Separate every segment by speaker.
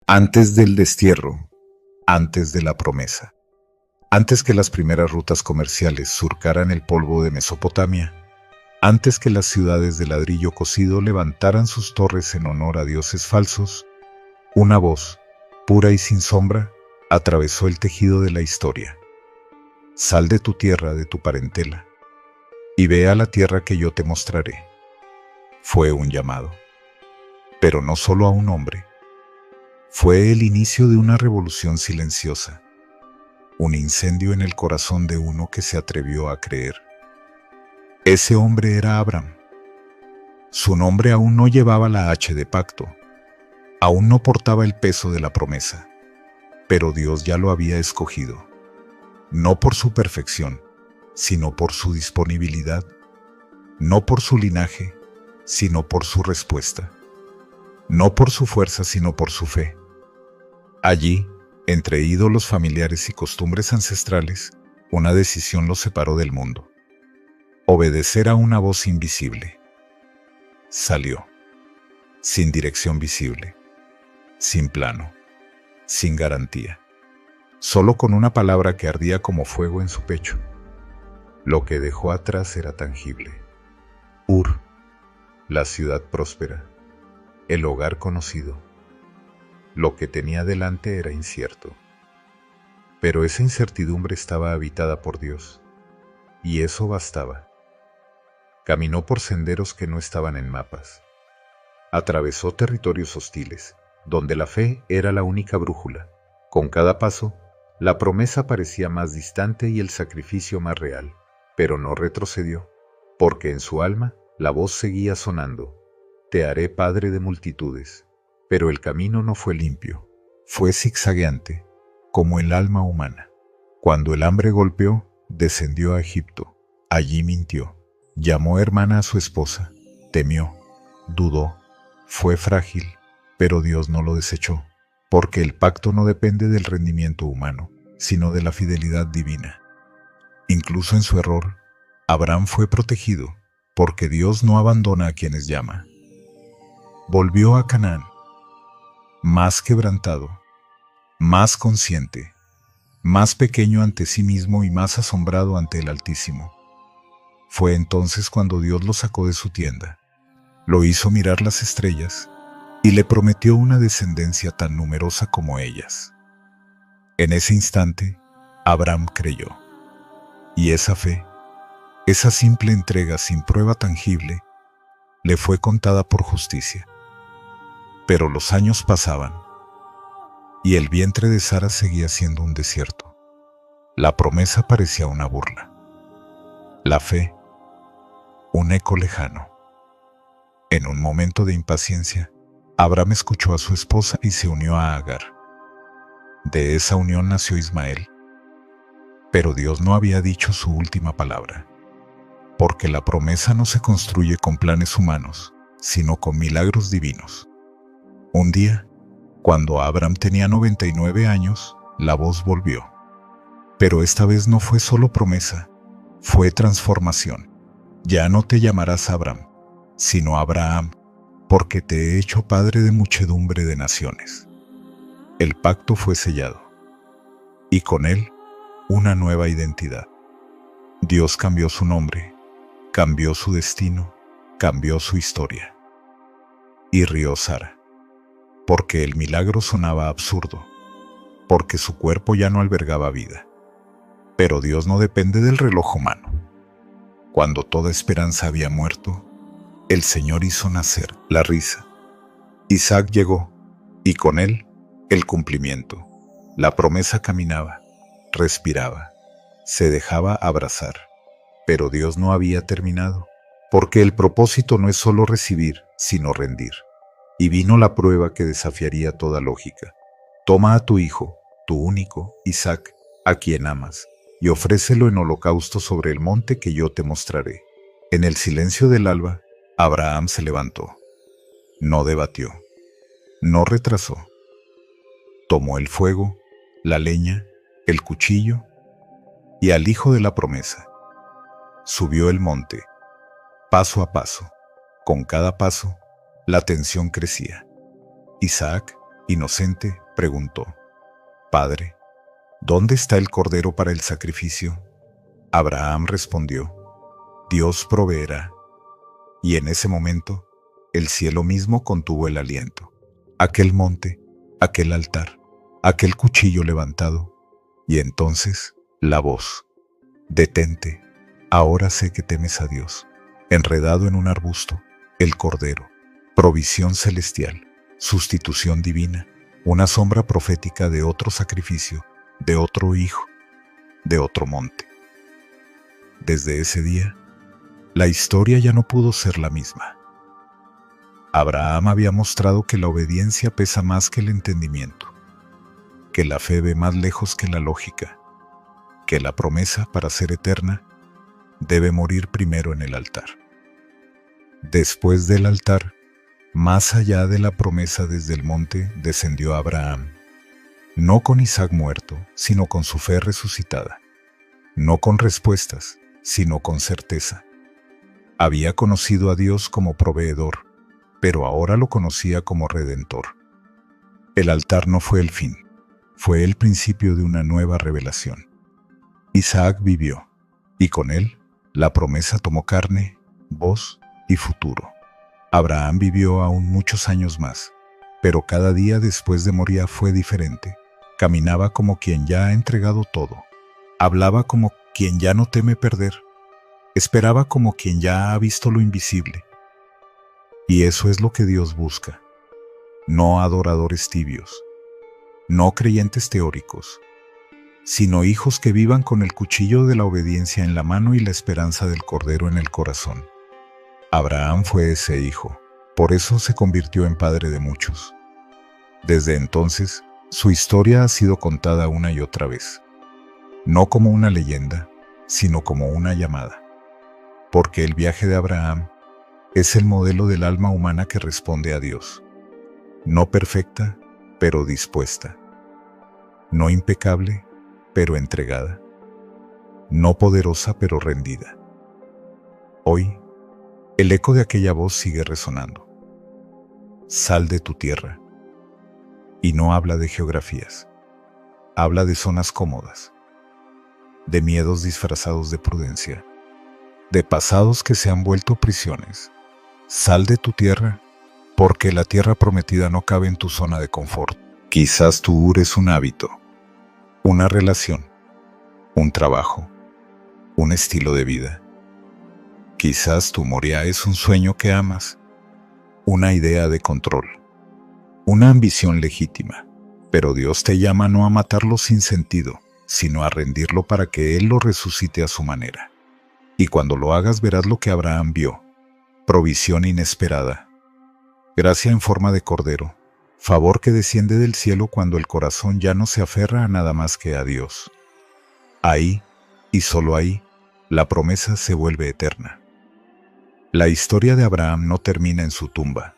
Speaker 1: Antes del destierro, antes de la promesa, antes que las primeras rutas comerciales surcaran el polvo de Mesopotamia, antes que las ciudades de ladrillo cocido levantaran sus torres en honor a dioses falsos, una voz, pura y sin sombra, atravesó el tejido de la historia. Sal de tu tierra, de tu parentela, y ve a la tierra que yo te mostraré. Fue un llamado, pero no solo a un hombre. Fue el inicio de una revolución silenciosa, un incendio en el corazón de uno que se atrevió a creer. Ese hombre era Abraham. Su nombre aún no llevaba la H de pacto, aún no portaba el peso de la promesa, pero Dios ya lo había escogido, no por su perfección, sino por su disponibilidad, no por su linaje, sino por su respuesta, no por su fuerza, sino por su fe. Allí, entre ídolos familiares y costumbres ancestrales, una decisión lo separó del mundo. Obedecer a una voz invisible. Salió, sin dirección visible, sin plano, sin garantía, solo con una palabra que ardía como fuego en su pecho. Lo que dejó atrás era tangible. Ur, la ciudad próspera, el hogar conocido. Lo que tenía delante era incierto, pero esa incertidumbre estaba habitada por Dios, y eso bastaba. Caminó por senderos que no estaban en mapas. Atravesó territorios hostiles, donde la fe era la única brújula. Con cada paso, la promesa parecía más distante y el sacrificio más real, pero no retrocedió, porque en su alma la voz seguía sonando: te haré padre de multitudes. Pero el camino no fue limpio, fue zigzagueante, como el alma humana. Cuando el hambre golpeó, descendió a Egipto. Allí mintió, llamó hermana a su esposa, temió, dudó, fue frágil, pero Dios no lo desechó, porque el pacto no depende del rendimiento humano, sino de la fidelidad divina. Incluso en su error, Abraham fue protegido, porque Dios no abandona a quienes llama. Volvió a Canaán, más quebrantado, más consciente, más pequeño ante sí mismo y más asombrado ante el Altísimo. Fue entonces cuando Dios lo sacó de su tienda, lo hizo mirar las estrellas y le prometió una descendencia tan numerosa como ellas. En ese instante, Abraham creyó, y esa fe, esa simple entrega sin prueba tangible, le fue contada por justicia. Pero los años pasaban, y el vientre de Sara seguía siendo un desierto. La promesa parecía una burla. La fe, un eco lejano. En un momento de impaciencia, Abraham escuchó a su esposa y se unió a Agar. De esa unión nació Ismael. Pero Dios no había dicho su última palabra, porque la promesa no se construye con planes humanos, sino con milagros divinos. Un día, cuando Abraham tenía 99 años, la voz volvió. Pero esta vez no fue solo promesa, fue transformación. Ya no te llamarás Abraham, sino Abraham, porque te he hecho padre de muchedumbre de naciones. El pacto fue sellado, y con él, una nueva identidad. Dios cambió su nombre, cambió su destino, cambió su historia. Y rió Sara, porque el milagro sonaba absurdo, porque su cuerpo ya no albergaba vida. Pero Dios no depende del reloj humano. Cuando toda esperanza había muerto, el Señor hizo nacer la risa. Isaac llegó, y con él, el cumplimiento. La promesa caminaba, respiraba, se dejaba abrazar. Pero Dios no había terminado, porque el propósito no es solo recibir, sino rendir. Y vino la prueba que desafiaría toda lógica. Toma a tu hijo, tu único, Isaac, a quien amas, y ofrécelo en holocausto sobre el monte que yo te mostraré. En el silencio del alba, Abraham se levantó. No debatió, no retrasó. Tomó el fuego, la leña, el cuchillo, y al hijo de la promesa. Subió el monte, paso a paso. Con cada paso, la tensión crecía. Isaac, Inocente, preguntó: «Padre, ¿dónde está el cordero para el sacrificio?». Abraham respondió: «Dios proveerá». Y en ese momento, el cielo mismo contuvo el aliento. Aquel monte, aquel altar, aquel cuchillo levantado, y entonces la voz: «Detente, ahora sé que temes a Dios». Enredado en un arbusto, el cordero, provisión celestial, sustitución divina, una sombra profética de otro sacrificio, de otro hijo, de otro monte. Desde ese día, la historia ya no pudo ser la misma. Abraham había mostrado que la obediencia pesa más que el entendimiento, que la fe ve más lejos que la lógica, que la promesa, para ser eterna, debe morir primero en el altar. Después del altar, más allá de la promesa desde el monte, descendió Abraham, no con Isaac muerto, sino con su fe resucitada, no con respuestas, sino con certeza. Había conocido a Dios como proveedor, pero ahora lo conocía como redentor. El altar no fue el fin, fue el principio de una nueva revelación. Isaac vivió, y con él, la promesa tomó carne, voz y futuro. Abraham vivió aún muchos años más, pero cada día después de morir fue diferente. Caminaba como quien ya ha entregado todo, hablaba como quien ya no teme perder, esperaba como quien ya ha visto lo invisible. Y eso es lo que Dios busca: no adoradores tibios, no creyentes teóricos, sino hijos que vivan con el cuchillo de la obediencia en la mano y la esperanza del Cordero en el corazón. Abraham fue ese hijo, por eso se convirtió en padre de muchos. Desde entonces, su historia ha sido contada una y otra vez, no como una leyenda, sino como una llamada. Porque el viaje de Abraham es el modelo del alma humana que responde a Dios. No perfecta, pero dispuesta. No impecable, pero entregada. No poderosa, pero rendida. Hoy, el eco de aquella voz sigue resonando. Sal de tu tierra. Y no habla de geografías. Habla de zonas cómodas, de miedos disfrazados de prudencia, de pasados que se han vuelto prisiones. Sal de tu tierra, porque la tierra prometida no cabe en tu zona de confort. Quizás tu Ur es un hábito, una relación, un trabajo, un estilo de vida. Quizás tu Moria es un sueño que amas, una idea de control, una ambición legítima. Pero Dios te llama no a matarlo sin sentido, sino a rendirlo para que Él lo resucite a su manera. Y cuando lo hagas verás lo que Abraham vio: provisión inesperada, gracia en forma de cordero, favor que desciende del cielo cuando el corazón ya no se aferra a nada más que a Dios. Ahí, y solo ahí, la promesa se vuelve eterna. La historia de Abraham no termina en su tumba.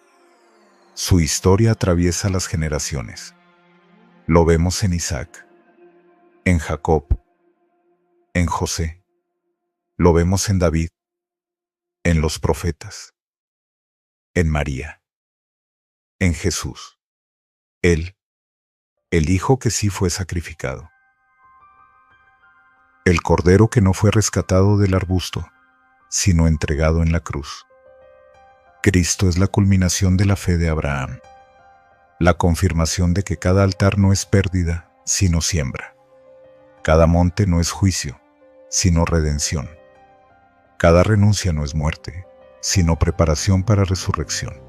Speaker 1: Su historia atraviesa las generaciones. Lo vemos en Isaac, en Jacob, en José. Lo vemos en David, en los profetas, en María, en Jesús. Él, el Hijo que sí fue sacrificado. El Cordero que no fue rescatado del arbusto, sino entregado en la cruz. Cristo es la culminación de la fe de Abraham, la confirmación de que cada altar no es pérdida, sino siembra. Cada monte no es juicio, sino redención. Cada renuncia no es muerte, sino preparación para resurrección.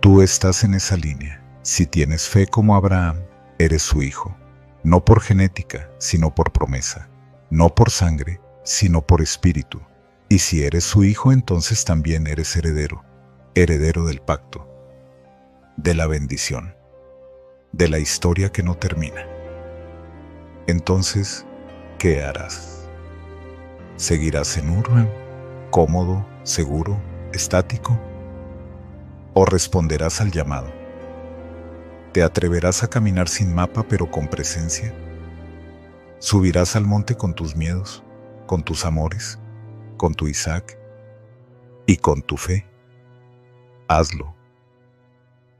Speaker 1: Tú estás en esa línea. Si tienes fe como Abraham, eres su hijo, no por genética, sino por promesa, no por sangre, sino por espíritu. Y si eres su hijo, entonces también eres heredero, heredero del pacto, de la bendición, de la historia que no termina. Entonces, ¿qué harás? ¿Seguirás en Ur, cómodo, seguro, estático? ¿O responderás al llamado? ¿Te atreverás a caminar sin mapa pero con presencia? ¿Subirás al monte con tus miedos, con tus amores, con tu Isaac y con tu fe? Hazlo,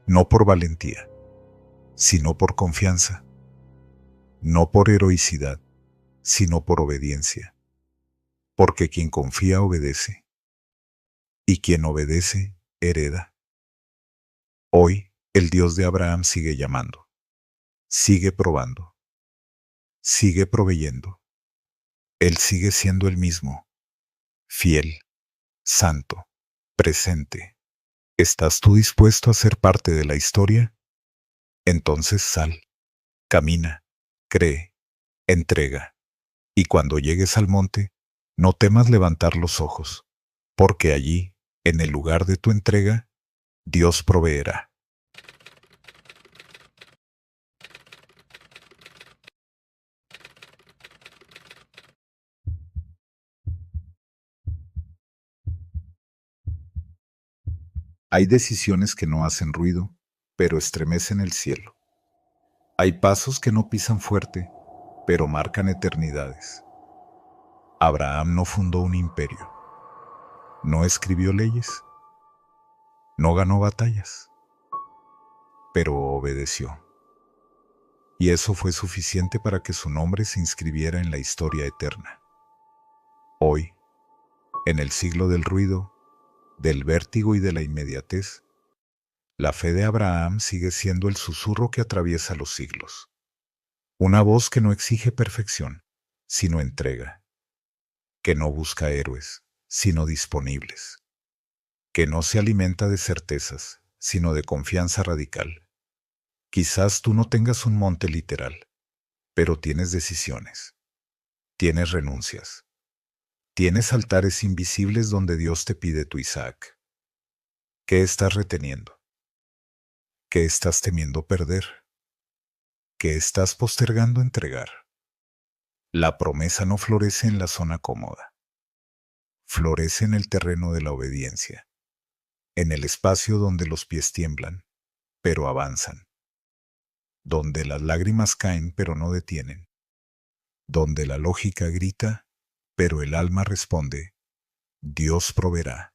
Speaker 1: no por valentía, sino por confianza, no por heroicidad, sino por obediencia, porque quien confía obedece, y quien obedece hereda. Hoy, el Dios de Abraham sigue llamando, sigue probando, sigue proveyendo. Él sigue siendo el mismo, fiel, santo, presente. ¿Estás tú dispuesto a ser parte de la historia? Entonces sal, camina, cree, entrega. Y cuando llegues al monte, no temas levantar los ojos, porque allí, en el lugar de tu entrega, Dios proveerá. Hay decisiones que no hacen ruido, pero estremecen el cielo. Hay pasos que no pisan fuerte, pero marcan eternidades. Abraham no fundó un imperio, no escribió leyes, no ganó batallas, pero obedeció. Y eso fue suficiente para que su nombre se inscribiera en la historia eterna. Hoy, en el siglo del ruido, del vértigo y de la inmediatez, la fe de Abraham sigue siendo el susurro que atraviesa los siglos. Una voz que no exige perfección, sino entrega, que no busca héroes, sino disponibles, que no se alimenta de certezas, sino de confianza radical. Quizás tú no tengas un monte literal, pero tienes decisiones, tienes renuncias, tienes altares invisibles donde Dios te pide tu Isaac. ¿Qué estás reteniendo? ¿Qué estás temiendo perder? ¿Qué estás postergando entregar? La promesa no florece en la zona cómoda, florece en el terreno de la obediencia, en el espacio donde los pies tiemblan, pero avanzan, donde las lágrimas caen pero no detienen, donde la lógica grita, pero el alma responde, Dios proveerá.